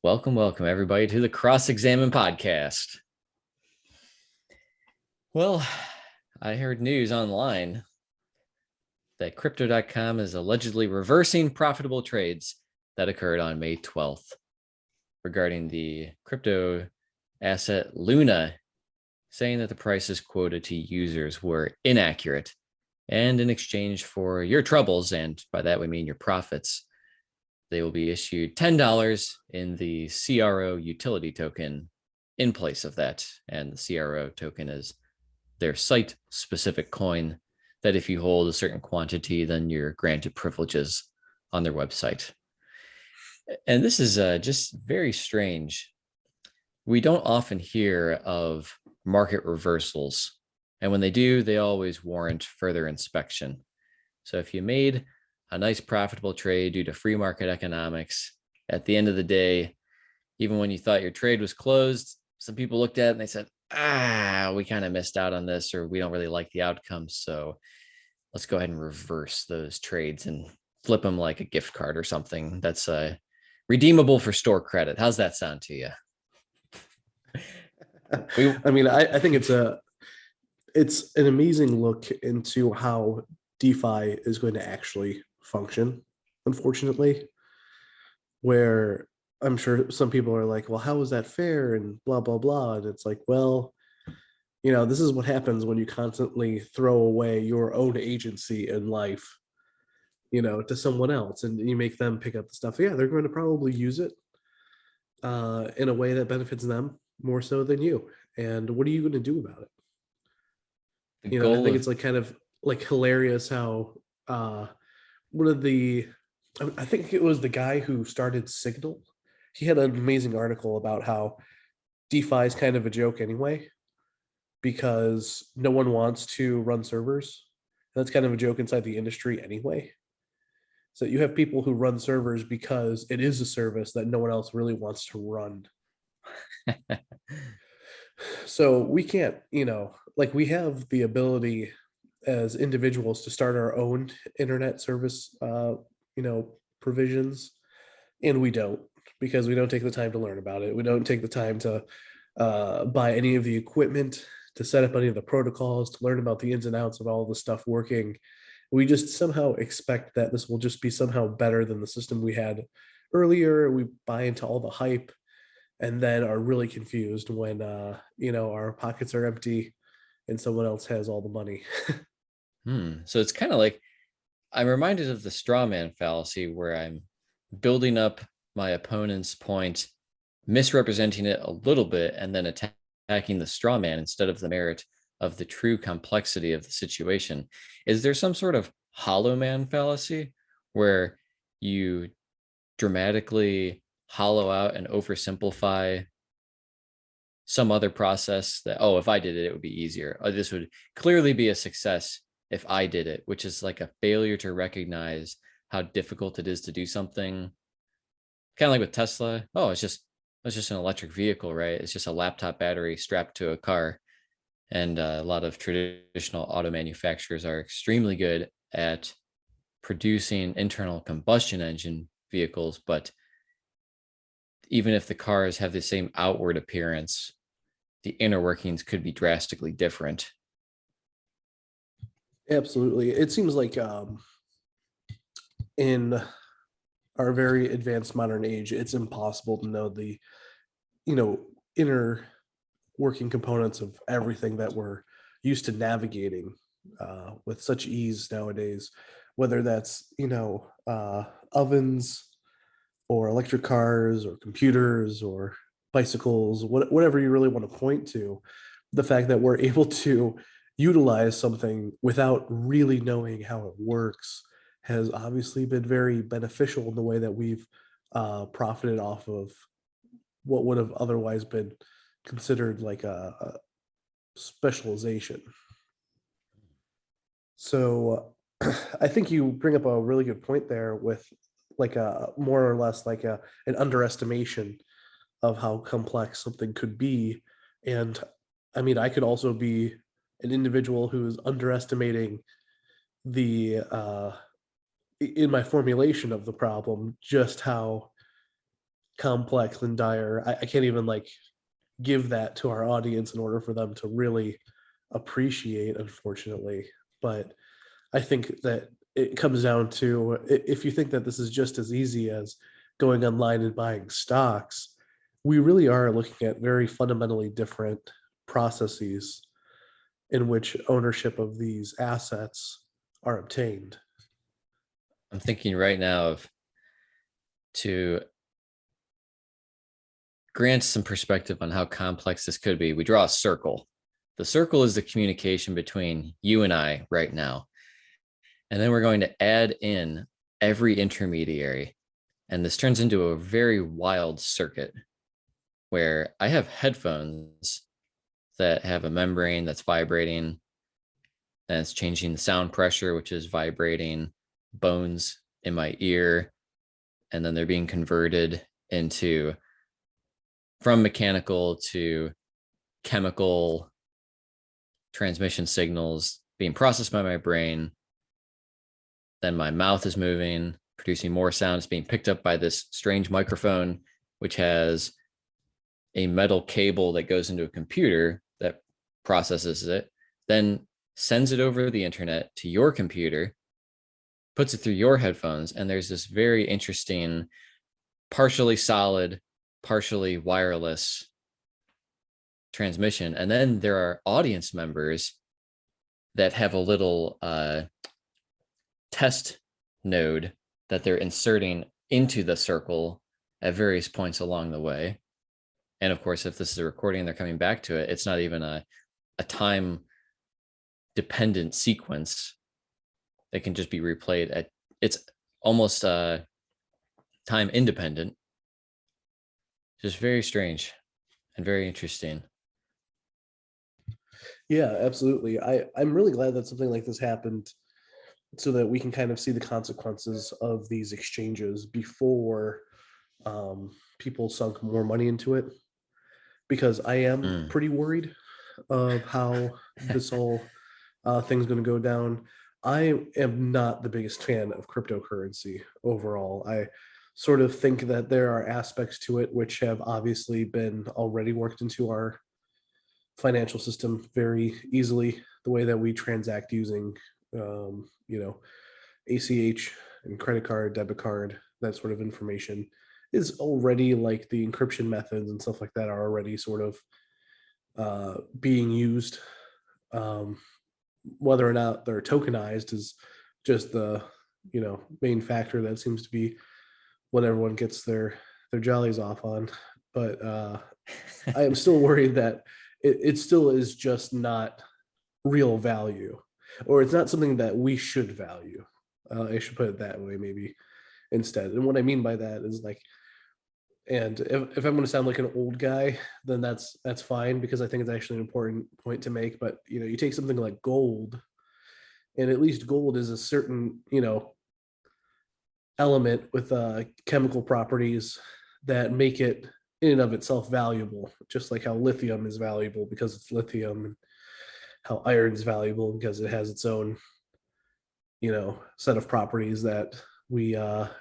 Welcome everybody to the XExamine podcast. Well, I heard news online that crypto.com is allegedly reversing profitable trades that occurred on May 12th regarding the crypto asset Luna, saying that the prices quoted to users were inaccurate, and in exchange for your troubles, and by that we mean your profits, they will be issued $10 in the CRO utility token in place of that. And the CRO token is their site specific coin that if you hold a certain quantity, then you're granted privileges on their website. And this is just very strange. We don't often hear of market reversals. And when they do, they always warrant further inspection. So if you made a nice profitable trade due to free market economics, at the end of the day, even when you thought your trade was closed, some people looked at it and they said, we kind of missed out on this, or we don't really like the outcome. So let's go ahead and reverse those trades and flip them like a gift card or something that's redeemable for store credit. How's that sound to you? I think it's an amazing look into how DeFi is going to actually function, unfortunately, where I'm sure some people are like, well, how is that fair? And blah, blah, blah. And it's like, well, this is what happens when you constantly throw away your own agency in life, to someone else, and you make them pick up the stuff. Yeah, they're going to probably use it in a way that benefits them more so than you. And what are you going to do about it? I think it's like kind of like hilarious how one of the, I think it was the guy who started Signal. He had an amazing article about how DeFi is kind of a joke anyway, because no one wants to run servers. That's kind of a joke inside the industry anyway. So you have people who run servers because it is a service that no one else really wants to run. So we can't, we have the ability as individuals to start our own internet service, provisions, and we don't, because we don't take the time to learn about it. We don't take the time to buy any of the equipment, to set up any of the protocols, to learn about the ins and outs of all the stuff working. We just somehow expect that this will just be somehow better than the system we had earlier. We buy into all the hype and then are really confused when our pockets are empty and someone else has all the money. So it's kind of like, I'm reminded of the straw man fallacy, where I'm building up my opponent's point, misrepresenting it a little bit, and then attacking the straw man instead of the merit of the true complexity of the situation. Is there some sort of hollow man fallacy where you dramatically hollow out and oversimplify some other process that, if I did it, it would be easier. Or this would clearly be a success if I did it, which is like a failure to recognize how difficult it is to do something. Kind of like with Tesla. It's just an electric vehicle, right? It's just a laptop battery strapped to a car. And a lot of traditional auto manufacturers are extremely good at producing internal combustion engine vehicles, but even if the cars have the same outward appearance, the inner workings could be drastically different. Absolutely. It seems like in our very advanced modern age, it's impossible to know the, inner working components of everything that we're used to navigating with such ease nowadays, whether that's, ovens or electric cars or computers or bicycles, whatever you really want to point to. The fact that we're able to utilize something without really knowing how it works has obviously been very beneficial in the way that we've profited off of what would have otherwise been considered like a specialization. So I think you bring up a really good point there with like a more or less like an underestimation of how complex something could be. And I could also be an individual who is underestimating the in my formulation of the problem, just how complex and dire. I can't even like give that to our audience in order for them to really appreciate, unfortunately. But I think that it comes down to, if you think that this is just as easy as going online and buying stocks, we really are looking at very fundamentally different processes in which ownership of these assets are obtained. I'm thinking right now of to grant some perspective on how complex this could be. We draw a circle. The circle is the communication between you and I right now. And then we're going to add in every intermediary. And this turns into a very wild circuit where I have headphones that have a membrane that's vibrating, and it's changing the sound pressure, which is vibrating bones in my ear. And then they're being converted into from mechanical to chemical transmission signals being processed by my brain. Then my mouth is moving, producing more sound. It's being picked up by this strange microphone, which has a metal cable that goes into a computer that processes it, then sends it over the internet to your computer, puts it through your headphones. And there's this very interesting, partially solid, partially wireless transmission. And then there are audience members that have a little test node that they're inserting into the circle at various points along the way. And of course, if this is a recording and they're coming back to it, it's not even a time dependent sequence. It can just be replayed at, it's almost time independent. Just very strange and very interesting. Yeah, absolutely. I'm really glad that something like this happened so that we can kind of see the consequences of these exchanges before people sunk more money into it. Because I am pretty worried of how this whole thing's going to go down. I am not the biggest fan of cryptocurrency overall. I sort of think that there are aspects to it which have obviously been already worked into our financial system very easily. The way that we transact using, ACH and credit card, debit card, that sort of information is already like the encryption methods and stuff like that are already sort of being used. Whether or not they're tokenized is just the main factor that seems to be what everyone gets their jollies off on. But I am still worried that it still is just not real value, or it's not something that we should value. I should put it that way, maybe instead. And what I mean by that is like, and if I'm going to sound like an old guy, then that's fine, because I think it's actually an important point to make. But you take something like gold, and at least gold is a certain element with chemical properties that make it in and of itself valuable, just like how lithium is valuable because it's lithium, and how iron is valuable because it has its own set of properties that we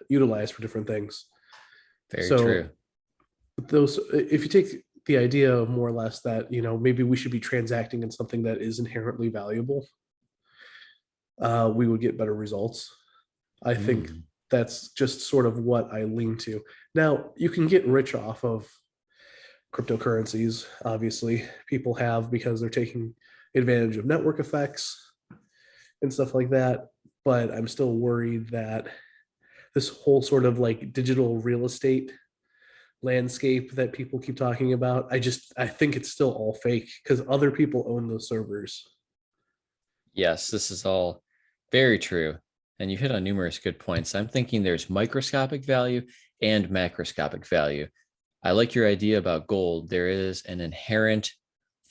utilize for different things. Very So true. those, if you take the idea of more or less that maybe we should be transacting in something that is inherently valuable, we would get better results. I think that's just sort of what I lean to. Now, you can get rich off of cryptocurrencies. Obviously, people have, because they're taking advantage of network effects and stuff like that. But I'm still worried that this whole sort of like digital real estate landscape that people keep talking about, I think it's still all fake, because other people own those servers. Yes, this is all very true. And you hit on numerous good points. I'm thinking there's microscopic value and macroscopic value. I like your idea about gold. There is an inherent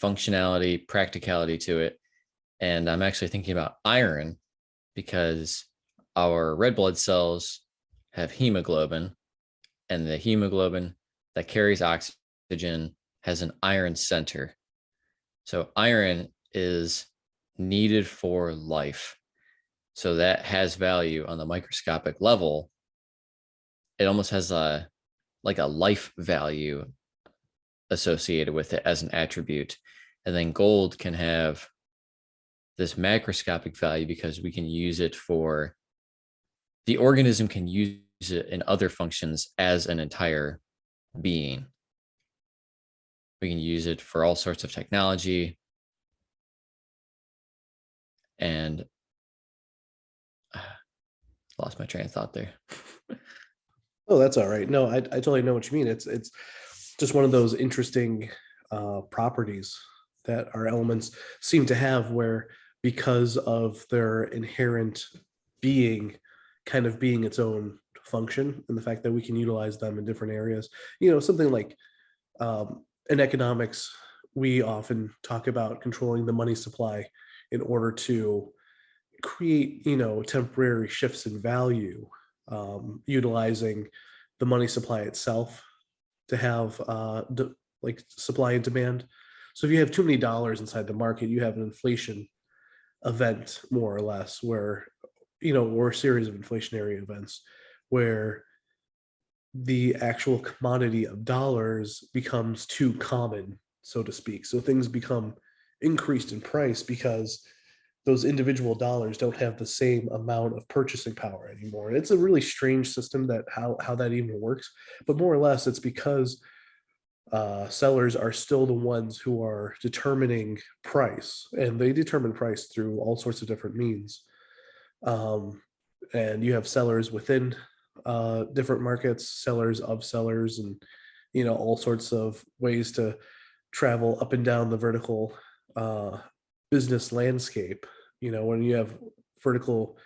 functionality, practicality to it. And I'm actually thinking about iron, because our red blood cells have hemoglobin, and the hemoglobin that carries oxygen has an iron center. So iron is needed for life. So that has value on the microscopic level. It almost has a like a life value associated with it as an attribute. And then gold can have this macroscopic value because we can use it for, the organism can use it in other functions as an entire being. We can use it for all sorts of technology. And lost my train of thought there. Oh, that's all right. No, I totally know what you mean. It's just one of those interesting properties that our elements seem to have, where because of their inherent being, kind of being its own function, and the fact that we can utilize them in different areas. Something like in economics, we often talk about controlling the money supply in order to create, temporary shifts in value, utilizing the money supply itself to have like supply and demand. So if you have too many dollars inside the market, you have an inflation event, more or less, where, or a series of inflationary events where the actual commodity of dollars becomes too common, so to speak. So things become increased in price because those individual dollars don't have the same amount of purchasing power anymore. And it's a really strange system, that how that even works. But more or less, it's because sellers are still the ones who are determining price, and they determine price through all sorts of different means. And you have sellers within different markets, sellers of sellers, and all sorts of ways to travel up and down the vertical business landscape. When you have vertical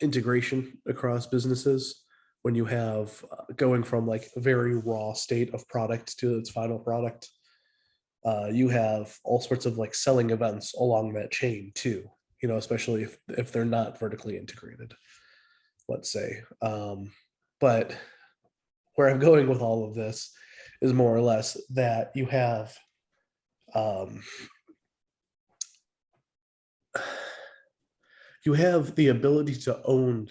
integration across businesses, when you have going from like a very raw state of product to its final product, you have all sorts of like selling events along that chain too, especially if they're not vertically integrated, let's say. But where I'm going with all of this is more or less that you have the ability to own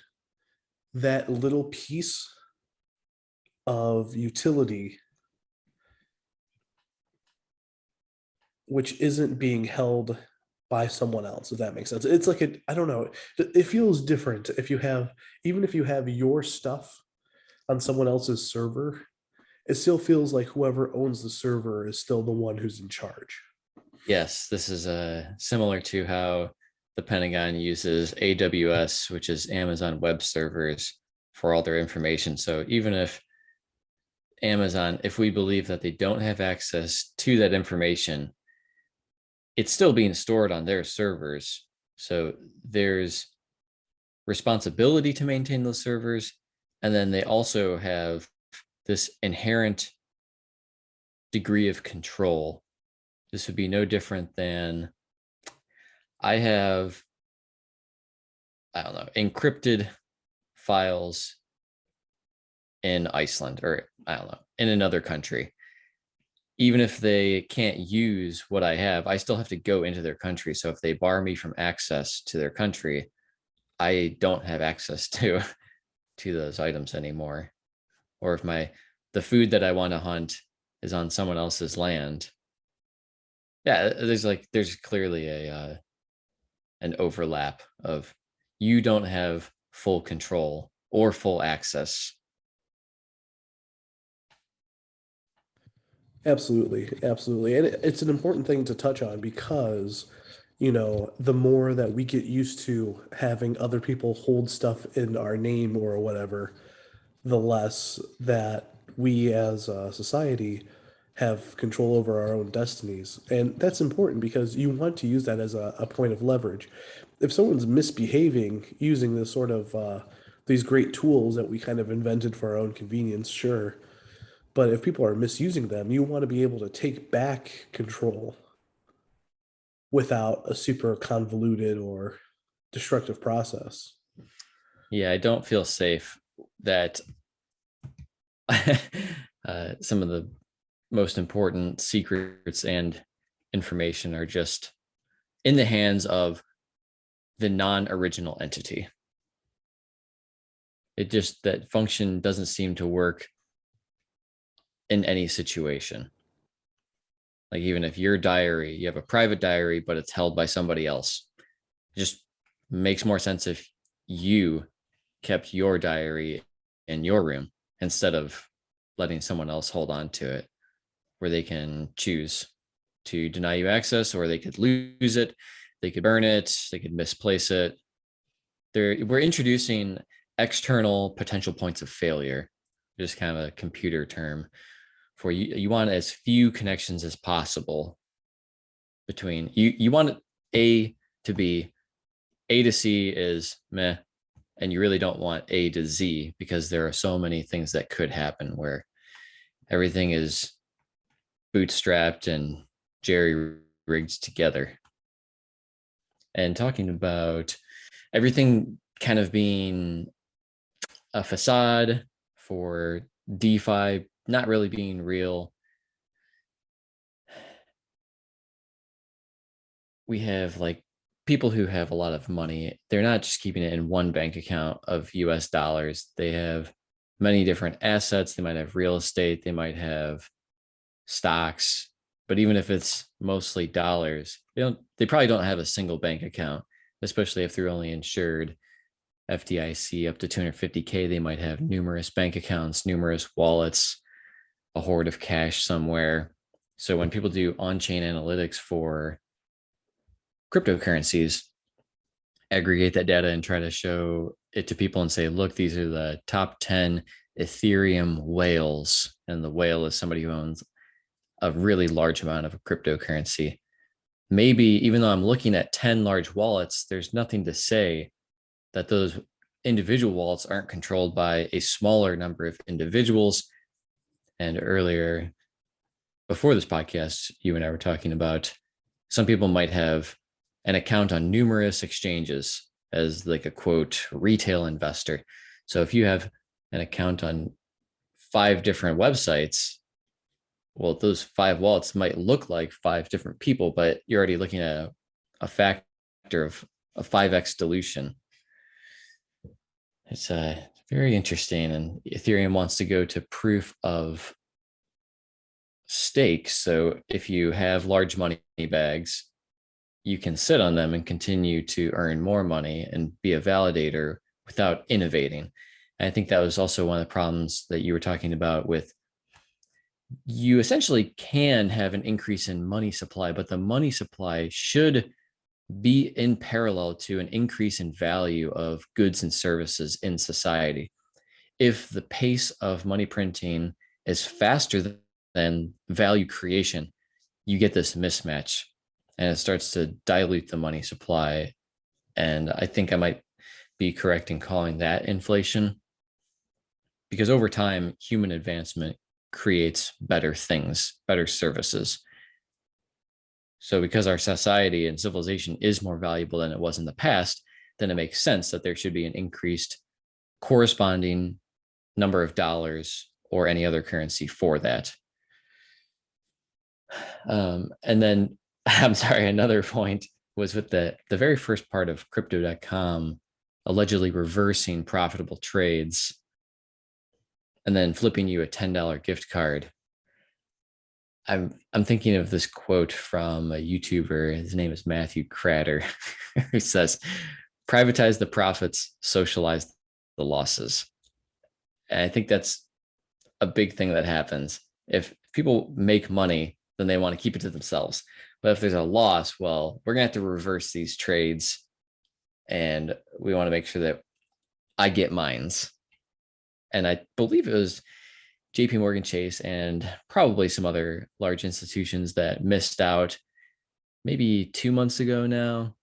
that little piece of utility which isn't being held by someone else, if that makes sense. It's like I don't know, it feels different if you have, even if you have your stuff on someone else's server, it still feels like whoever owns the server is still the one who's in charge. Yes, this is similar to how the Pentagon uses AWS, which is Amazon Web Servers, for all their information. So even if Amazon, if we believe that they don't have access to that information, it's still being stored on their servers. So there's responsibility to maintain those servers. And then they also have this inherent degree of control. This would be no different than, I have, I don't know, encrypted files in Iceland, or I don't know, in another country. Even if they can't use what I have, I still have to go into their country. So if they bar me from access to their country, I don't have access to those items anymore. Or if the food that I want to hunt is on someone else's land. Yeah, there's clearly an overlap of, you don't have full control or full access. Absolutely, absolutely. And it's an important thing to touch on because, the more that we get used to having other people hold stuff in our name or whatever, the less that we as a society have control over our own destinies. And that's important because you want to use that as a point of leverage. If someone's misbehaving using this sort of these great tools that we kind of invented for our own convenience, sure. But if people are misusing them, you want to be able to take back control without a super convoluted or destructive process. Yeah, I don't feel safe that some of the most important secrets and information are just in the hands of the non-original entity. It just, that function doesn't seem to work in any situation. Like even if your diary, you have a private diary, but it's held by somebody else, it just makes more sense if you kept your diary in your room instead of letting someone else hold on to it, where they can choose to deny you access, or they could lose it, they could burn it, they could misplace it. We're introducing external potential points of failure, just kind of a computer term for you. You want as few connections as possible between you. You want A to B, A to C is meh, and you really don't want A to Z, because there are so many things that could happen where everything is bootstrapped and jerry rigged together. And talking about everything kind of being a facade for DeFi, not really being real. We have like people who have a lot of money. They're not just keeping it in one bank account of US dollars. They have many different assets. They might have real estate. They might have stocks. But even if it's mostly dollars, they probably don't have a single bank account, especially if they're only insured FDIC up to 250K. They might have numerous bank accounts, numerous wallets, a hoard of cash somewhere. So when people do on-chain analytics for cryptocurrencies, aggregate that data and try to show it to people and say, look, these are the top 10 Ethereum whales. And the whale is somebody who owns a really large amount of a cryptocurrency. Maybe even though I'm looking at 10 large wallets, there's nothing to say that those individual wallets aren't controlled by a smaller number of individuals. And earlier, before this podcast, you and I were talking about some people might have an account on numerous exchanges as like a quote retail investor. So if you have an account on 5 different websites, well, those 5 wallets might look like 5 different people, but you're already looking at a factor of a 5x dilution. It's very interesting. And Ethereum wants to go to proof of stake. So if you have large money bags, you can sit on them and continue to earn more money and be a validator without innovating. And I think that was also one of the problems that you were talking about with, you essentially can have an increase in money supply, but the money supply should be in parallel to an increase in value of goods and services in society. If the pace of money printing is faster than value creation, you get this mismatch and it starts to dilute the money supply. And I think I might be correct in calling that inflation, because over time, human advancement creates better things, better services. So because our society and civilization is more valuable than it was in the past, then it makes sense that there should be an increased corresponding number of dollars or any other currency for that. And then, I'm sorry, another point was with the very first part of crypto.com allegedly reversing profitable trades and then flipping you a $10 gift card. I'm thinking of this quote from a YouTuber. His name is Matthew Cratter, who says, "Privatize the profits, socialize the losses." And I think that's a big thing that happens. If people make money, then they want to keep it to themselves. But if there's a loss, well, we're gonna have to reverse these trades, and we want to make sure that I get mines. And I believe it was JP Morgan Chase and probably some other large institutions that missed out maybe 2 months ago now.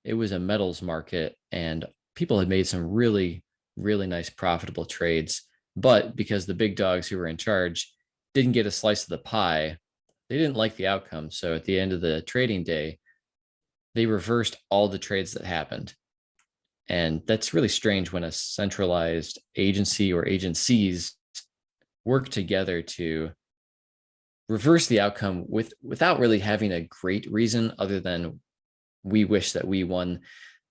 It was a metals market and people had made some really, really nice profitable trades. But because the big dogs who were in charge didn't get a slice of the pie, they didn't like the outcome. So at the end of the trading day, they reversed all the trades that happened. And that's really strange when a centralized agency or agencies work together to reverse the outcome without really having a great reason other than we wish that we won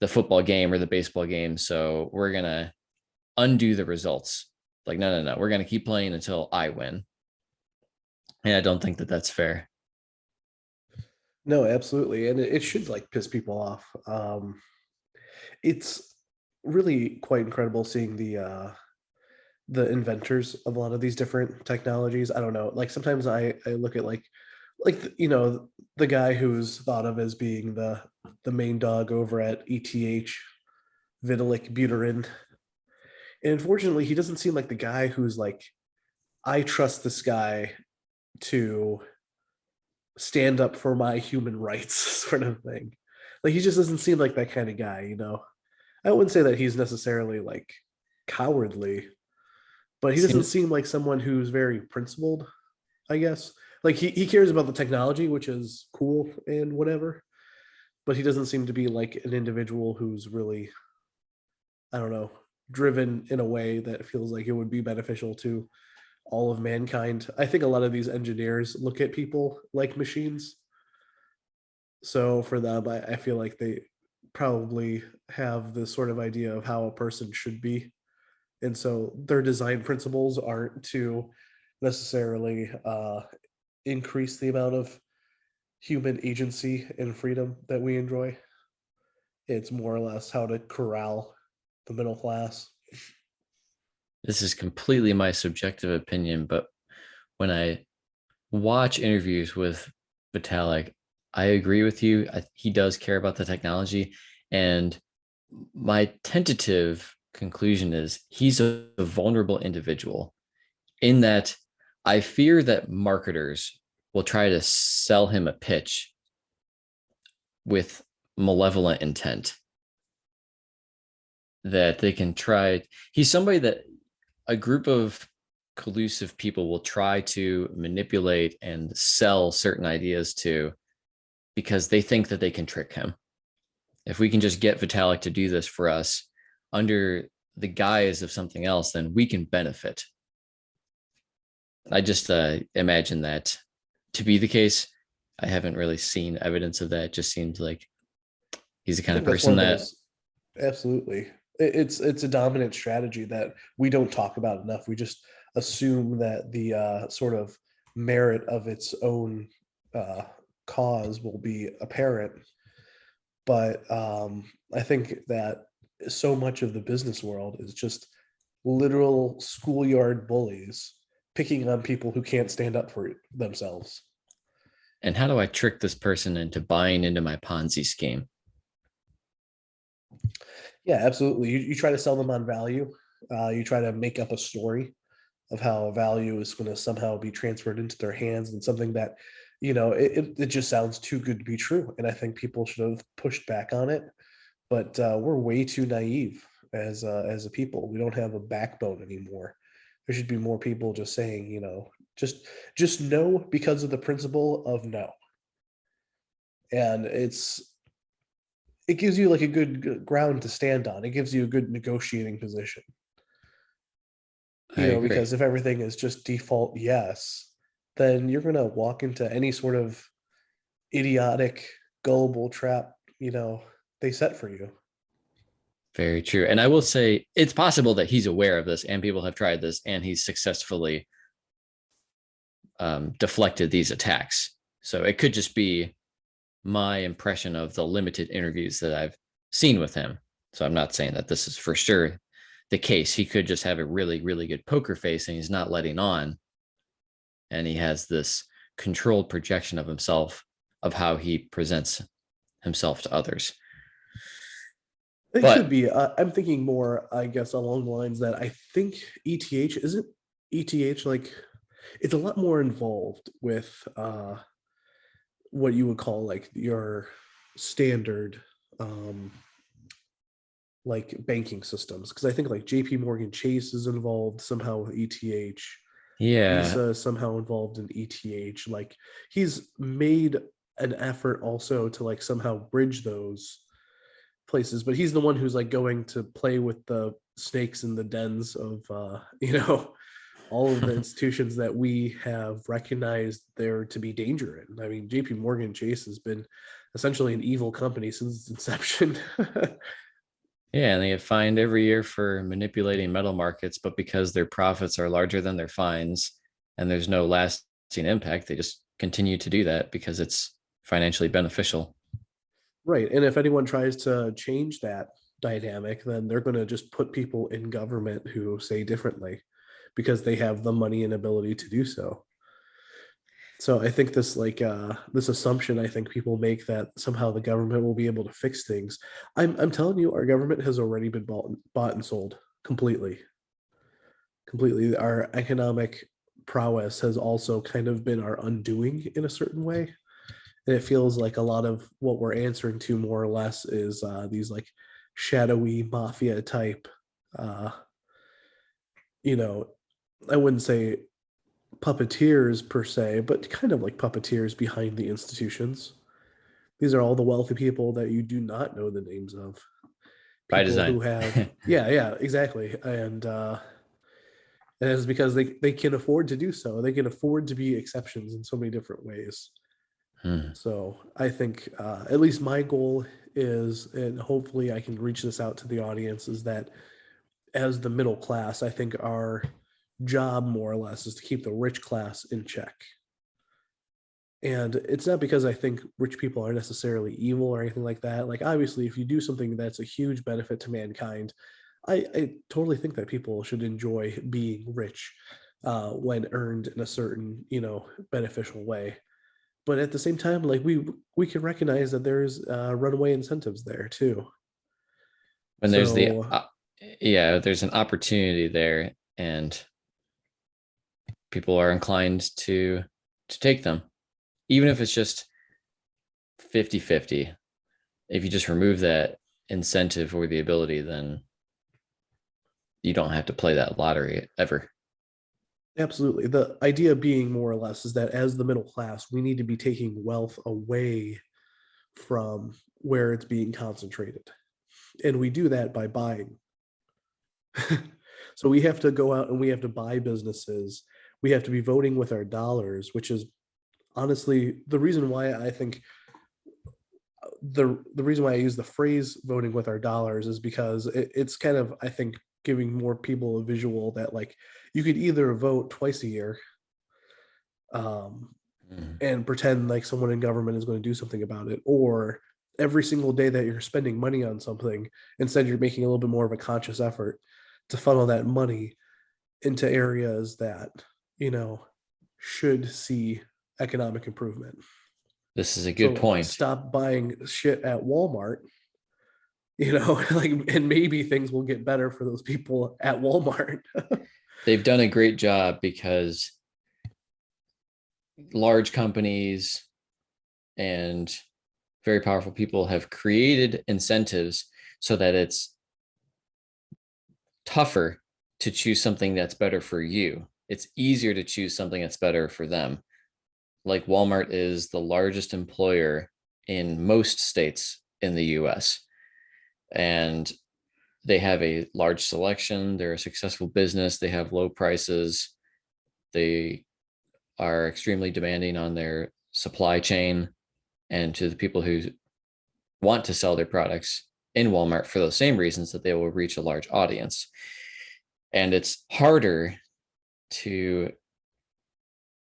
the football game or the baseball game, so we're going to undo the results. Like, no, we're going to keep playing until I win. And I don't think that that's fair. No, absolutely, and it should like piss people off. It's really quite incredible seeing the inventors of a lot of these different technologies. I don't know, like sometimes I look at like you know, the guy who's thought of as being the main dog over at ETH, Vitalik Buterin, and unfortunately, he doesn't seem like the guy who's like, I trust this guy to stand up for my human rights sort of thing. Like he just doesn't seem like that kind of guy, you know. I wouldn't say that he's necessarily like cowardly, but he doesn't Seems seem like someone who's very principled, I guess. Like he cares about the technology, which is cool and whatever, but he doesn't seem to be like an individual who's really, I don't know, driven in a way that feels like it would be beneficial to all of mankind. I think a lot of these engineers look at people like machines. So for them, I feel like they probably have this sort of idea of how a person should be. And so their design principles aren't to necessarily increase the amount of human agency and freedom that we enjoy. It's more or less how to corral the middle class. this is completely my subjective opinion, but when I watch interviews with Vitalik, I agree with you. He does care about the technology. And my tentative conclusion is he's a vulnerable individual in that I fear that marketers will try to sell him a pitch with malevolent intent, that they can try. He's somebody that a group of collusive people will try to manipulate and sell certain ideas to because they think that they can trick him. If we can just get Vitalik to do this for us under the guise of something else, then we can benefit. I just imagine that to be the case. I haven't really seen evidence of that. It just seems like he's the I kind of think that's one person of that, those. Absolutely, it's a dominant strategy that we don't talk about enough. We just assume that the sort of merit of its own uh, cause will be apparent, but I think that so much of the business world is just literal schoolyard bullies picking on people who can't stand up for themselves. and how do I trick this person into buying into my Ponzi scheme? Yeah, absolutely. You try to sell them on value. You try to make up a story of how value is going to somehow be transferred into their hands and something that, you know, it just sounds too good to be true. And I think people should have pushed back on it, but we're way too naive as a people. We don't have a backbone anymore. There should be more people just saying, you know, just no because of the principle of no. And it gives you like a good ground to stand on. It gives you a good negotiating position, I you know, agree. because if everything is just default yes, then you're going to walk into any sort of idiotic, gullible trap, you know, they set for you. Very true. And I will say it's possible that he's aware of this and people have tried this and he's successfully deflected these attacks. So it could just be my impression of the limited interviews that I've seen with him. So I'm not saying that this is for sure the case. He could just have a really, really good poker face and he's not letting on. And he has this controlled projection of himself, of how he presents himself to others. It could But be. I'm thinking more, I guess, along the lines that I think ETH isn't ETH like it's a lot more involved with what you would call like your standard like banking systems because I think like JP Morgan Chase is involved somehow with ETH. yeah, Visa is somehow involved in ETH. Like he's made an effort also to like somehow bridge those places, but he's the one who's like going to play with the snakes in the dens of you know, all of the institutions that we have recognized there to be danger in. I mean, JP Morgan Chase has been essentially an evil company since its inception. yeah, and they get fined every year for manipulating metal markets, but because their profits are larger than their fines and there's no lasting impact, they just continue to do that because it's financially beneficial. Right. And if anyone tries to change that dynamic, then they're going to just put people in government who say differently because they have the money and ability to do so. So I think this assumption I think people make that somehow the government will be able to fix things. I'm telling you, our government has already been bought and sold completely. Completely. Our economic prowess has also kind of been our undoing in a certain way. And it feels like a lot of what we're answering to more or less is these like shadowy mafia type, uh, you know, I wouldn't say puppeteers per se, but kind of like puppeteers behind the institutions. These are all the wealthy people that you do not know the names of. By People who design. have, yeah, yeah, exactly. And it's because they can afford to do so. They can afford to be exceptions in so many different ways. Hmm. So I think at least my goal is, and hopefully I can reach this out to the audience, is that as the middle class, I think our job more or less is to keep the rich class in check. And it's not because I think rich people are necessarily evil or anything like that. Like, obviously, if you do something that's a huge benefit to mankind, I totally think that people should enjoy being rich when earned in a certain, beneficial way. But at the same time, like we can recognize that there's runaway incentives there too. When there's So yeah, there's an opportunity there, and people are inclined to take them, even if it's just 50-50. If you just remove that incentive or the ability, then you don't have to play that lottery ever. absolutely, the idea being more or less is that as the middle class, we need to be taking wealth away from where it's being concentrated, and we do that by buying. So we have to go out and we have to buy businesses. We have to be voting with our dollars, which is honestly the reason why I think the reason why I use the phrase voting with our dollars is because it's kind of, I think, giving more people a visual that like you could either vote twice a year um, Mm. and pretend like someone in government is going to do something about it, or every single day that you're spending money on something, instead you're making a little bit more of a conscious effort to funnel that money into areas that you know should see economic improvement. This is a good So point. stop buying shit at Walmart, like, and maybe things will get better for those people at Walmart. They've done a great job because large companies and very powerful people have created incentives so that it's tougher to choose something that's better for you. It's easier to choose something that's better for them. Like Walmart is the largest employer in most states in the US, and they have a large selection. They're a successful business. They have low prices. They are extremely demanding on their supply chain and to the people who want to sell their products in Walmart for those same reasons that they will reach a large audience. And it's harder to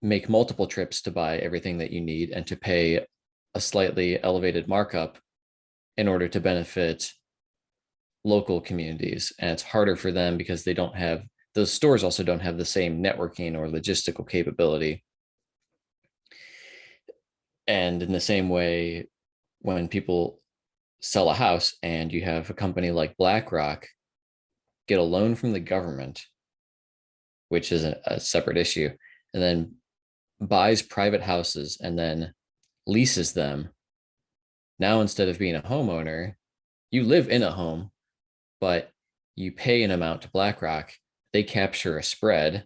make multiple trips to buy everything that you need and to pay a slightly elevated markup in order to benefit local communities. And it's harder for them because they don't have, those stores also don't have the same networking or logistical capability. And in the same way, when people sell a house and you have a company like BlackRock get a loan from the government, which is a separate issue, and then buys private houses and then leases them. Now, instead of being a homeowner, you live in a home, but you pay an amount to BlackRock. They capture a spread.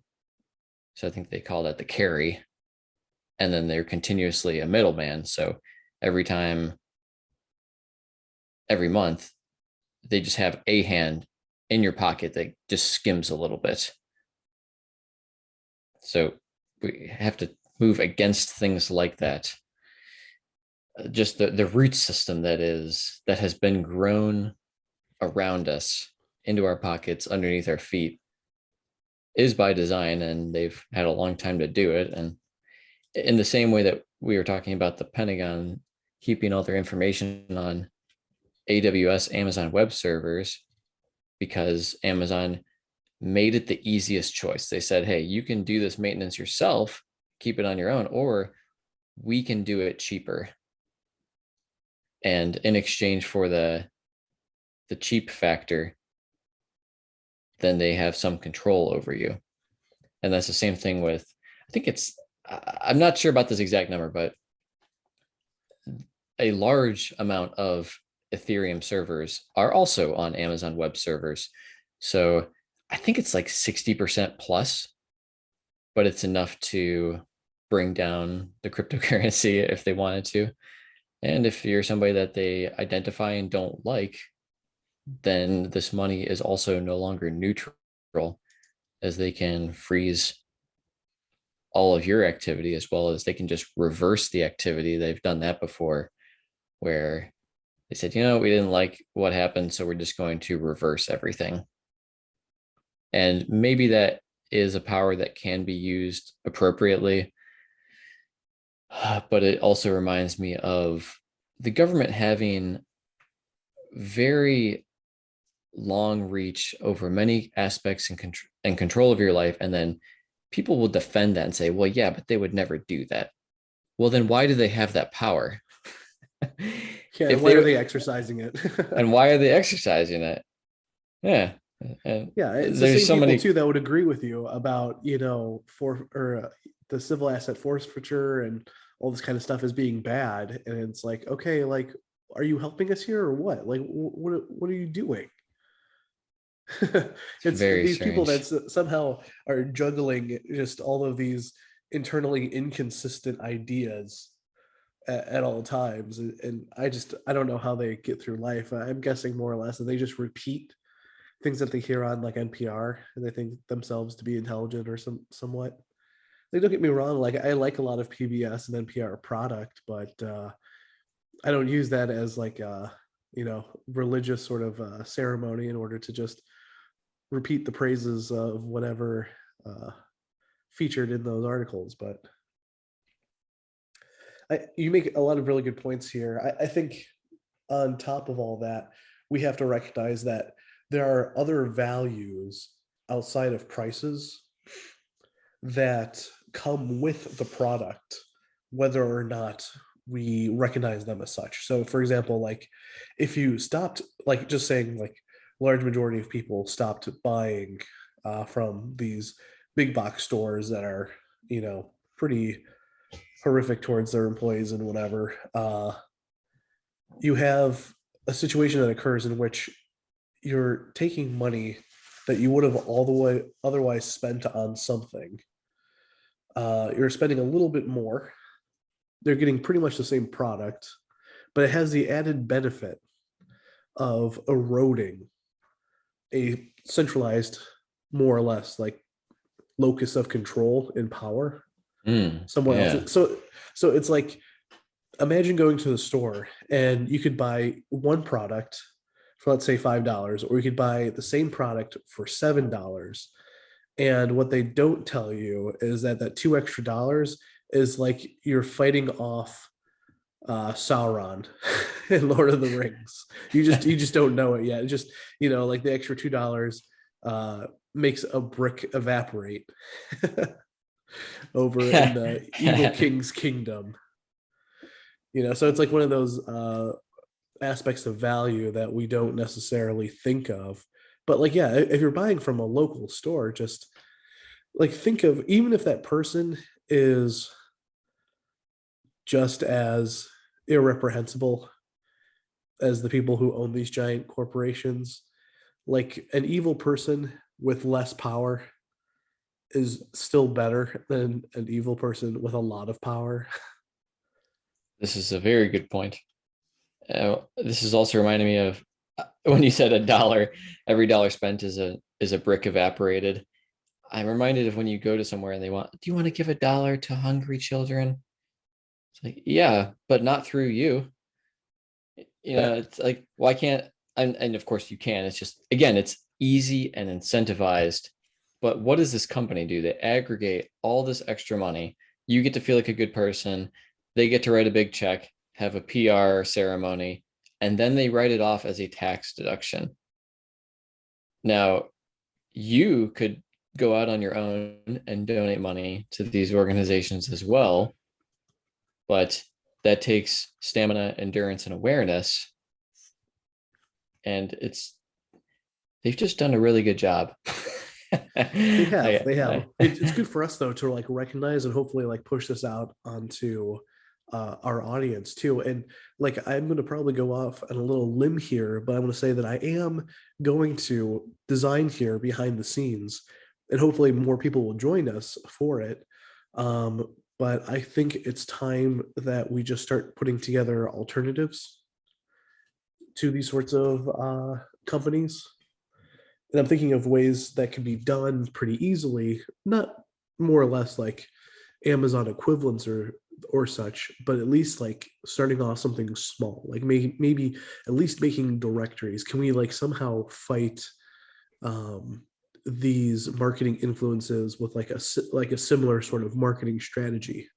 So I think they call that the carry. And then they're continuously a middleman. So every time, every month, they just have a hand in your pocket that just skims a little bit. So we have to move against things like that. Just the root system that has been grown around us into our pockets underneath our feet is by design, and they've had a long time to do it. And in the same way that we were talking about the Pentagon keeping all their information on AWS, Amazon Web Servers, because Amazon made it the easiest choice. They said, hey, you can do this maintenance yourself, keep it on your own, or we can do it cheaper. And in exchange for the cheap factor, then they have some control over you. And that's the same thing with, I think it's, I'm not sure about this exact number, but a large amount of Ethereum servers are also on Amazon Web Servers. So I think it's like 60% plus, but it's enough to bring down the cryptocurrency if they wanted to. And if you're somebody that they identify and don't like, then this money is also no longer neutral, as they can freeze all of your activity, as well as they can just reverse the activity. They've done that before, where they said, you know, we didn't like what happened, so we're just going to reverse everything. And maybe that is a power that can be used appropriately. But it also reminds me of the government having very long reach over many aspects and control of your life. And then people will defend that and say, well, yeah, but they would never do that. Well, then why do they have that power? Yeah, why are they exercising it? And why are they exercising it? Yeah. And yeah, it's the there's same so people many too that would agree with you about, you know, the civil asset forfeiture and all this kind of stuff as being bad. And it's like, okay, like, are you helping us here or what? Like, what are you doing? It's very these people strange. that somehow are juggling just all of these internally inconsistent ideas at all times, and I don't know how they get through life. I'm guessing more or less that they just repeat things that they hear on like NPR, and they think themselves to be intelligent or somewhat. Like, don't get me wrong, like I like a lot of PBS and NPR product, but I don't use that as like a, you know, religious sort of ceremony in order to just repeat the praises of whatever featured in those articles. But you make a lot of really good points here. I think on top of all that, we have to recognize that there are other values outside of prices that come with the product, whether or not we recognize them as such. So, for example, like if you stopped, like just saying, like large majority of people stopped buying from these big box stores that are, you know, pretty horrific towards their employees and whatever. You have a situation that occurs in which you're taking money that you would have all the way otherwise spent on something. You're spending a little bit more. They're getting pretty much the same product, but it has the added benefit of eroding a centralized, more or less like locus of control and power somewhere else. Yeah. So it's like, imagine going to the store and you could buy one product for, let's say, $5, or you could buy the same product for $7. And what they don't tell you is that that $2 extra is like you're fighting off Sauron in Lord of the Rings. You just don't know it yet. It just, you know, like the extra $2 makes a brick evaporate over in the evil king's kingdom. You know, so it's like one of those aspects of value that we don't necessarily think of. But like, yeah, if you're buying from a local store, just like think of, even if that person is just as irreprehensible as the people who own these giant corporations, like an evil person with less power is still better than an evil person with a lot of power. This is a very good point. This is also reminding me of when you said $1, every dollar spent is a brick evaporated. I'm reminded of when you go to somewhere and they want, do you want to give $1 to hungry children? It's like, yeah, but not through you. You know, it's like, why can't, and of course you can. It's just, again, it's easy and incentivized. But what does this company do? They aggregate all this extra money. You get to feel like a good person. They get to write a big check, have a PR ceremony, and then they write it off as a tax deduction. Now, you could go out on your own and donate money to these organizations as well, but that takes stamina, endurance, and awareness. And they've just done a really good job. They have, they have. I It's good for us though to like recognize and hopefully like push this out onto our audience too. And like I'm going to probably go off on a little limb here, but I'm going to say that I am going to design here behind the scenes, and hopefully more people will join us for it. But I think it's time that we just start putting together alternatives to these sorts of companies. And I'm thinking of ways that can be done pretty easily, not more or less like Amazon equivalents or such, but at least like starting off something small, like maybe at least making directories. Can we like somehow fight these marketing influences with like a similar sort of marketing strategy,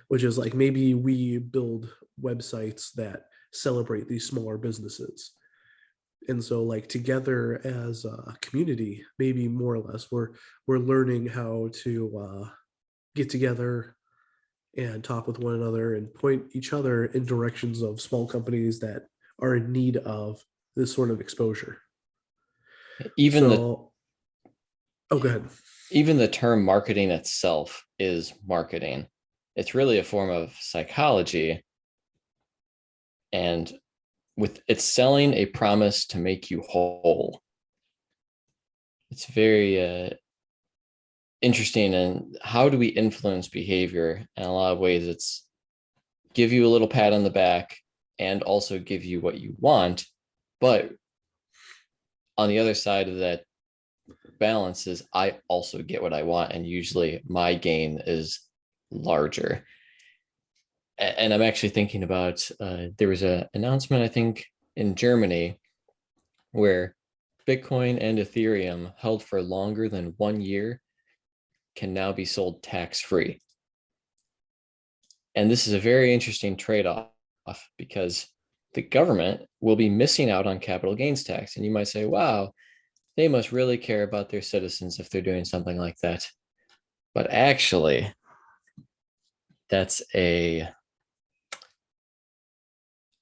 which is like maybe we build websites that celebrate these smaller businesses, and so like together as a community, maybe more or less we're learning how to get together and talk with one another and point each other in directions of small companies that are in need of this sort of exposure. even the So, oh, go ahead. even the term marketing itself is marketing. It's really a form of psychology, and with it's selling a promise to make you whole. It's very interesting. And how do we influence behavior? In a lot of ways, it's give you a little pat on the back and also give you what you want. But on the other side of that balance is I also get what I want. And usually my gain is larger. And I'm actually thinking about there was an announcement, I think, in Germany where Bitcoin and Ethereum held for longer than 1 year can now be sold tax free. And this is a very interesting trade off because the government will be missing out on capital gains tax. And you might say, wow, they must really care about their citizens if they're doing something like that. But actually, that's a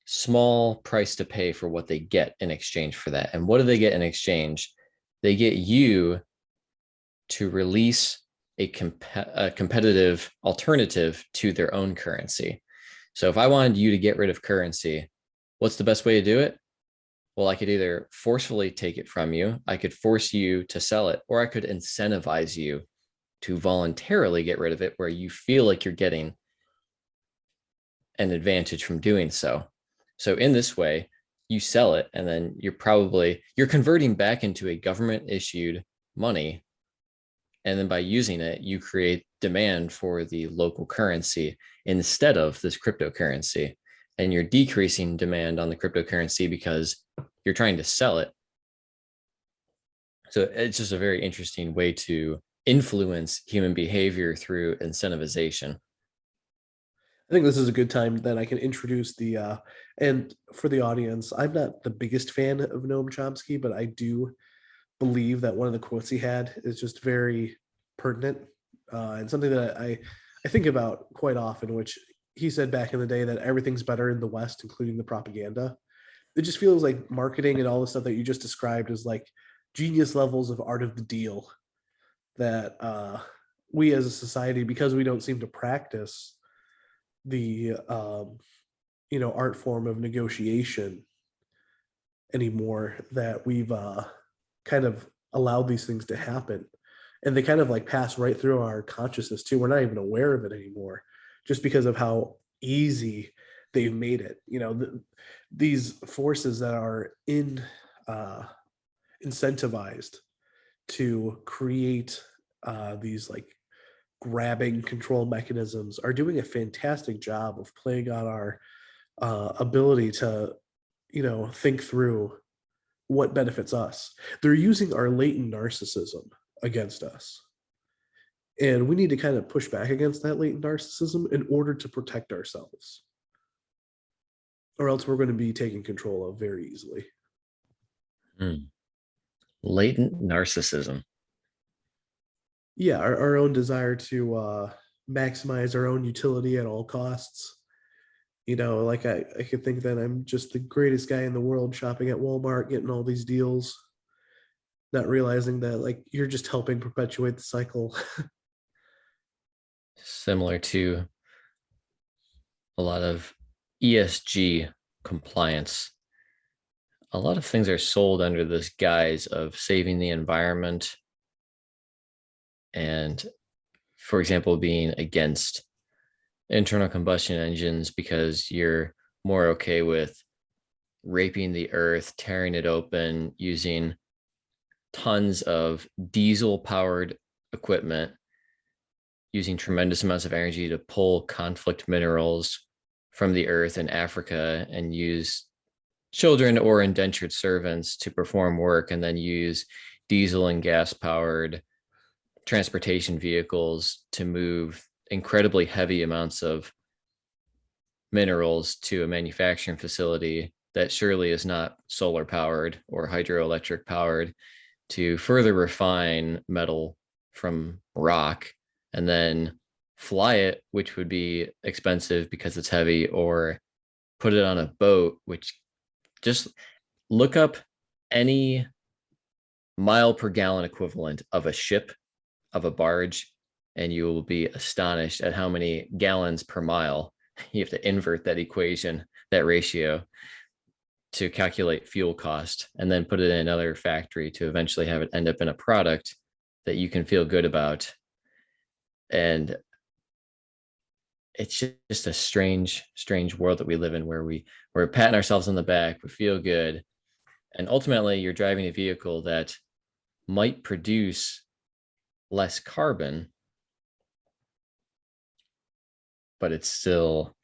small price to pay for what they get in exchange for that. And what do they get in exchange? They get you to release a competitive alternative to their own currency. So if I wanted you to get rid of currency, what's the best way to do it? Well, I could either forcefully take it from you, I could force you to sell it, or I could incentivize you to voluntarily get rid of it where you feel like you're getting an advantage from doing so. So in this way, you sell it and then you're converting back into a government issued money. And then by using it, you create demand for the local currency instead of this cryptocurrency. And you're decreasing demand on the cryptocurrency because you're trying to sell it. So it's just a very interesting way to influence human behavior through incentivization. I think this is a good time that I can introduce and for the audience, I'm not the biggest fan of Noam Chomsky, but I do believe that one of the quotes he had is just very pertinent, and something that I think about quite often, which he said back in the day that everything's better in the West, including the propaganda. It just feels like marketing and all the stuff that you just described is like genius levels of art of the deal that we as a society, because we don't seem to practice the art form of negotiation anymore, that we've kind of allowed these things to happen, and they kind of like pass right through our consciousness too. We're not even aware of it anymore just because of how easy they've made it. These forces that are incentivized to create these like grabbing control mechanisms are doing a fantastic job of playing on our ability to think through what benefits us. They're using our latent narcissism against us. And we need to kind of push back against that latent narcissism in order to protect ourselves, or else we're going to be taken control of very easily. Latent narcissism. Yeah, our own desire to maximize our own utility at all costs. Like I could think that I'm just the greatest guy in the world shopping at Walmart, getting all these deals, not realizing that like you're just helping perpetuate the cycle. Similar to a lot of ESG compliance. A lot of things are sold under this guise of saving the environment and, for example, being against internal combustion engines because you're more okay with raping the earth, tearing it open, using tons of diesel powered equipment, using tremendous amounts of energy to pull conflict minerals from the earth in Africa and use children or indentured servants to perform work, and then use diesel and gas powered transportation vehicles to move incredibly heavy amounts of minerals to a manufacturing facility that surely is not solar powered or hydroelectric powered to further refine metal from rock and then fly it, which would be expensive because it's heavy, or put it on a boat, which just look up any mile per gallon equivalent of a ship, of a barge, and you will be astonished at how many gallons per mile. You have to invert that equation, that ratio, to calculate fuel cost and then put it in another factory to eventually have it end up in a product that you can feel good about. And it's just a strange world that we live in, where we're patting ourselves on the back, we feel good, and ultimately you're driving a vehicle that might produce less carbon, but it's still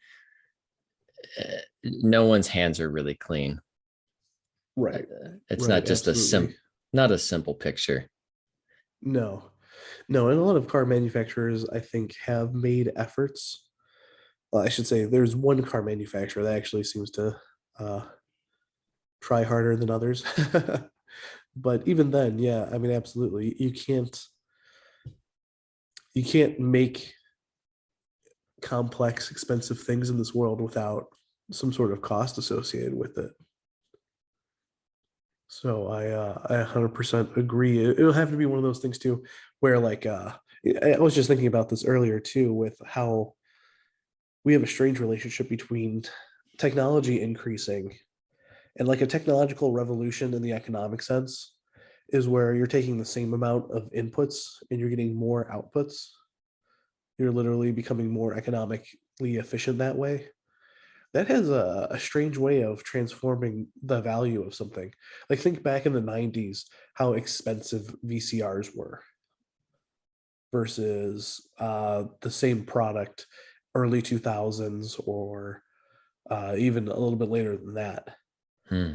no one's hands are really clean. Right. It's Right. not just Absolutely. not a simple picture. No. No, and a lot of car manufacturers, I think, have made efforts. I should say there's one car manufacturer that actually seems to uh, try harder than others. But even then, yeah, I mean, absolutely, you can't make complex, expensive things in this world without some sort of cost associated with it. So I 100% agree. It'll have to be one of those things too, where like I was just thinking about this earlier too, with how we have a strange relationship between technology increasing and like a technological revolution in the economic sense is where you're taking the same amount of inputs and you're getting more outputs. You're literally becoming more economically efficient that way. That has a strange way of transforming the value of something. Like think back in the 90s, how expensive VCRs were versus the same product early 2000s or even a little bit later than that. Hmm.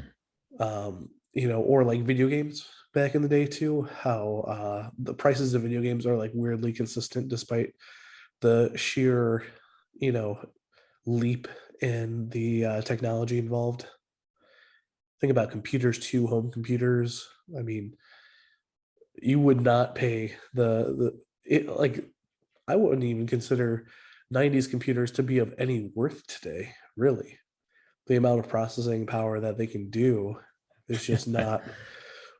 Or like video games back in the day too, how the prices of video games are like weirdly consistent despite the sheer, you know, leap in the technology involved. Think about computers too, home computers. I mean, you would not pay like I wouldn't even consider 90s computers to be of any worth today, really. The amount of processing power that they can do is just not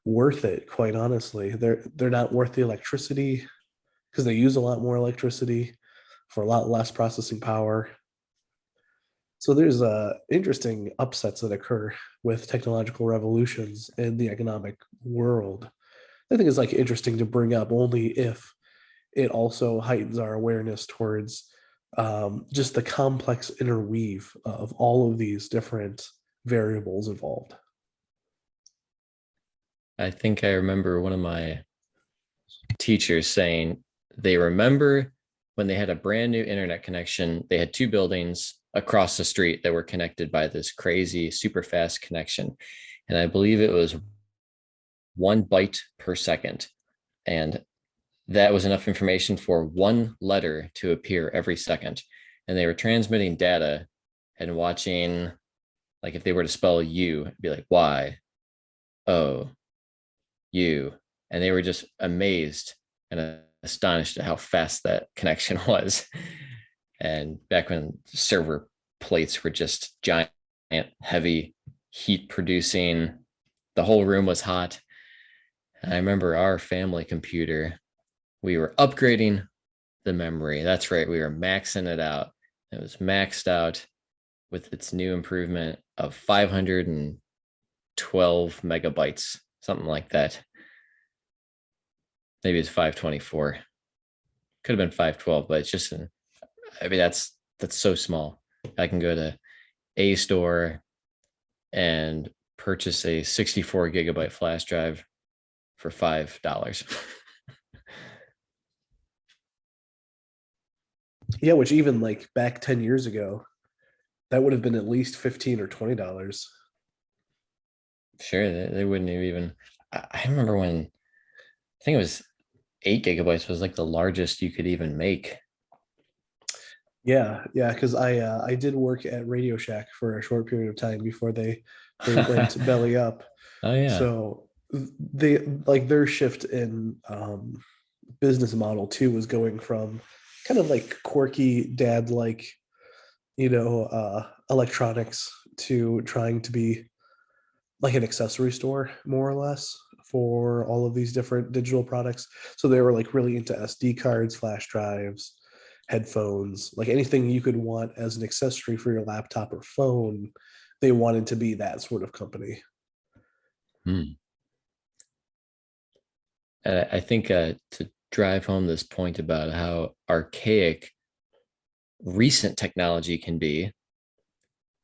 worth it, quite honestly. They're not worth the electricity because they use a lot more electricity for a lot less processing power. So there's interesting upsets that occur with technological revolutions in the economic world. I think it's like interesting to bring up only if it also heightens our awareness towards just the complex interweave of all of these different variables involved. I think I remember one of my teachers saying they remember when they had a brand new internet connection. They had two buildings across the street that were connected by this crazy super fast connection. And I believe it was 1 byte per second. And that was enough information for one letter to appear every second. And they were transmitting data and watching, like if they were to spell U, it'd be like Y, O, U. And they were just amazed and astonished at how fast that connection was. And back when server plates were just giant, heavy, heat producing, the whole room was hot. And I remember our family computer, we were upgrading the memory. That's right. We were maxing it out. It was maxed out with its new improvement of 512 megabytes, something like that. Maybe it's 524. Could have been 512, but it's just I mean, that's so small. I can go to a store and purchase a 64 gigabyte flash drive for $5. Yeah, which even like back 10 years ago, that would have been at least 15 or $20. Sure, they wouldn't have even. I remember when I think it was 8 gigabytes was like the largest you could even make. Yeah, yeah, because I did work at Radio Shack for a short period of time before they went Oh belly up. yeah. So they like their shift in business model too was going from kind of like quirky dad like electronics to trying to be like an accessory store more or less for all of these different digital products. So they were like really into SD cards, flash drives, headphones, like anything you could want as an accessory for your laptop or phone. They wanted to be that sort of company. Hmm. I think to drive home this point about how archaic recent technology can be,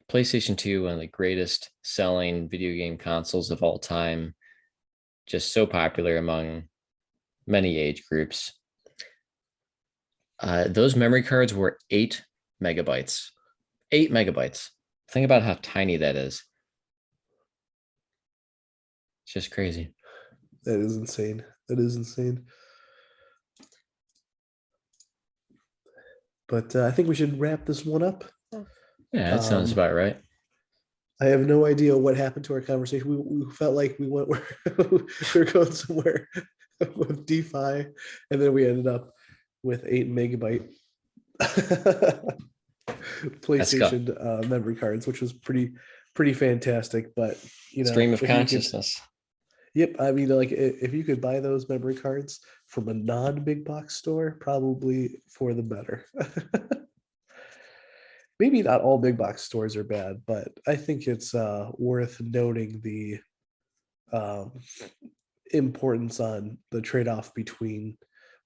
PlayStation 2, one of the greatest selling video game consoles of all time, just so popular among many age groups. Those memory cards were 8 megabytes. 8 megabytes. Think about how tiny that is. It's just crazy. That is insane. That is insane. But I think we should wrap this one up. Yeah, that sounds Um, about right. I have no idea what happened to our conversation. We felt like we went where we were going somewhere with DeFi, and then we ended up with 8 megabyte Let's go. PlayStation memory cards, which was pretty fantastic. But Stream of if you could, consciousness. yep, I mean, like if you could buy those memory cards from a non-big box store, probably for the better. Maybe not all big box stores are bad, but I think it's worth noting the um, importance on the trade-off between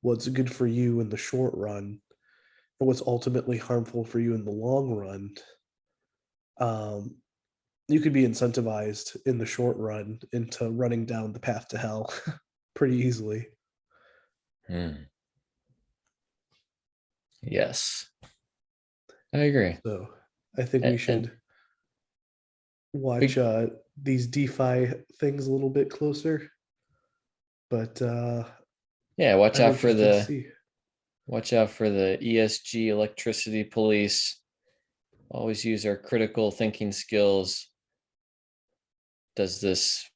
what's good for you in the short run and what's ultimately harmful for you in the long run. um, you could be incentivized in the short run into running down the path to hell pretty easily. Hmm. Yes, I agree. So I think we And should watch big, these DeFi things a little bit closer. But yeah, watch I'm out for interested to the see. ESG electricity police. Always use our critical thinking skills. Does this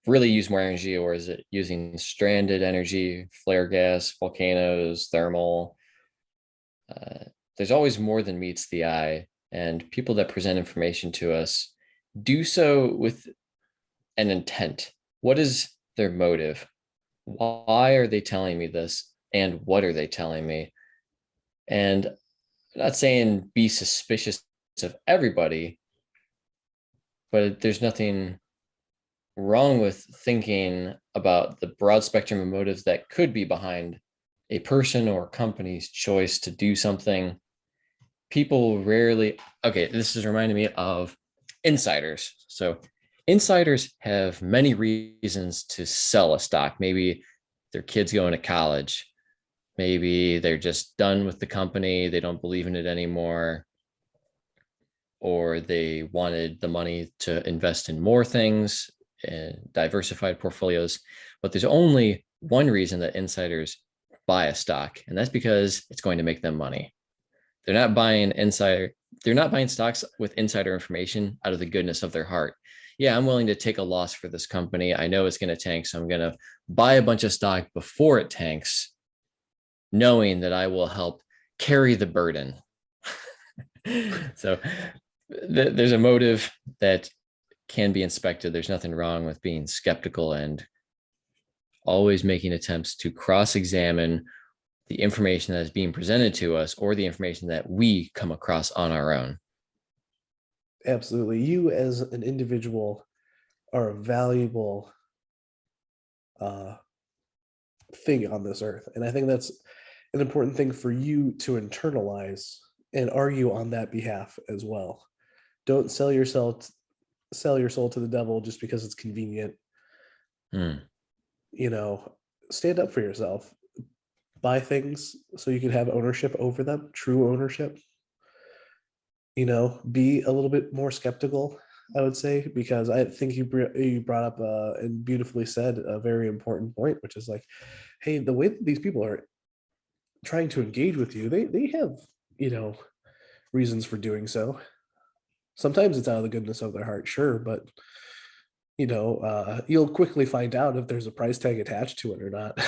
really use more energy, or is it using stranded energy, flare gas, volcanoes, thermal? Uh, there's always more than meets the eye, and people that present information to us do so with an intent. What is their motive? Why are they telling me this? And what are they telling me? And I'm not saying be suspicious of everybody, but there's nothing wrong with thinking about the broad spectrum of motives that could be behind a person or company's choice to do something. People rarely, okay, this is reminding me of insiders. So, insiders have many reasons to sell a stock. Maybe their kids going to college, maybe they're just done with the company, they don't believe in it anymore, or they wanted the money to invest in more things and diversified portfolios. But there's only one reason that insiders buy a stock, and that's because it's going to make them money. They're not buying insider. They're not buying stocks with insider information out of the goodness of their heart. Yeah, I'm willing to take a loss for this company. I know it's going to tank, so I'm going to buy a bunch of stock before it tanks, knowing that I will help carry the burden. So there's a motive that can be inspected. There's nothing wrong with being skeptical and always making attempts to cross-examine the information that is being presented to us or the information that we come across on our own. Absolutely. You as an individual are a valuable thing on this earth. And I think that's an important thing for you to internalize and argue on that behalf as well. Don't sell your soul to the devil just because it's convenient. You know, stand up for yourself. Buy things so you can have ownership over them, true ownership. You know, be a little bit more skeptical, I would say, because I think you brought up and beautifully said a very important point, which is like, hey, the way that these people are trying to engage with you, they have, you know, reasons for doing so. Sometimes it's out of the goodness of their heart, sure, but you know, you'll quickly find out if there's a price tag attached to it or not.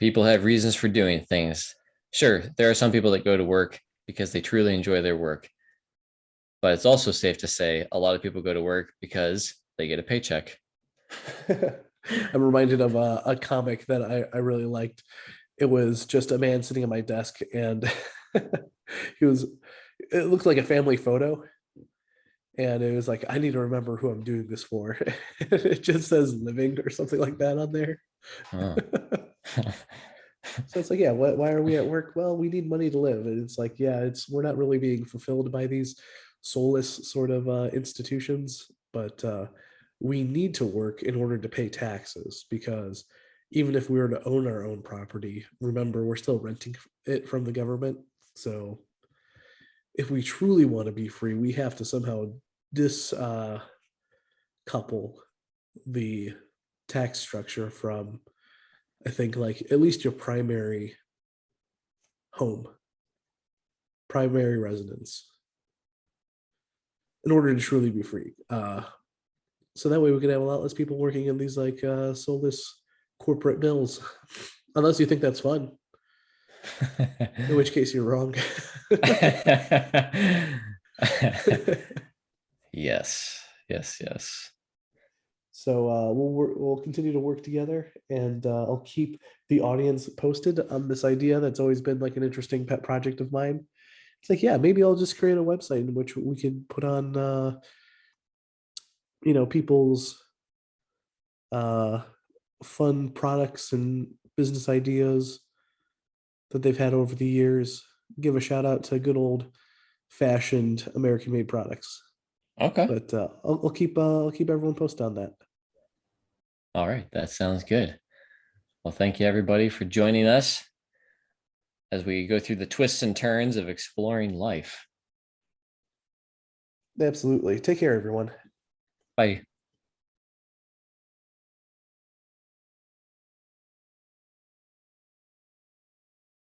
People have reasons for doing things. Sure, there are some people that go to work because they truly enjoy their work. But it's also safe to say a lot of people go to work because they get a paycheck. I'm reminded of a comic that I really liked. It was just a man sitting at my desk, and it looked like a family photo. And it was like, I need to remember who I'm doing this for. It just says living or something like that on there. Oh. So it's like, yeah, why are we at work? Well, we need money to live. And it's like, yeah, we're not really being fulfilled by these soulless sort of institutions, but we need to work in order to pay taxes, because even if we were to own our own property, remember, we're still renting it from the government. So if we truly want to be free, we have to somehow discouple the tax structure from, I think, like at least your primary home, primary residence, in order to truly be free. So that way we can have a lot less people working in these like soulless corporate mills, unless you think that's fun, in which case you're wrong. Yes, yes, yes. So we'll continue to work together, and I'll keep the audience posted on this idea that's always been like an interesting pet project of mine. It's like, yeah, maybe I'll just create a website in which we can put on, you know, people's uh, fun products and business ideas that they've had over the years. Give a shout out to good old fashioned American made products. Okay. But I'll keep everyone posted on that. All right. That sounds good. Well, thank you everybody for joining us as we go through the twists and turns of exploring life. Absolutely. Take care, everyone. Bye.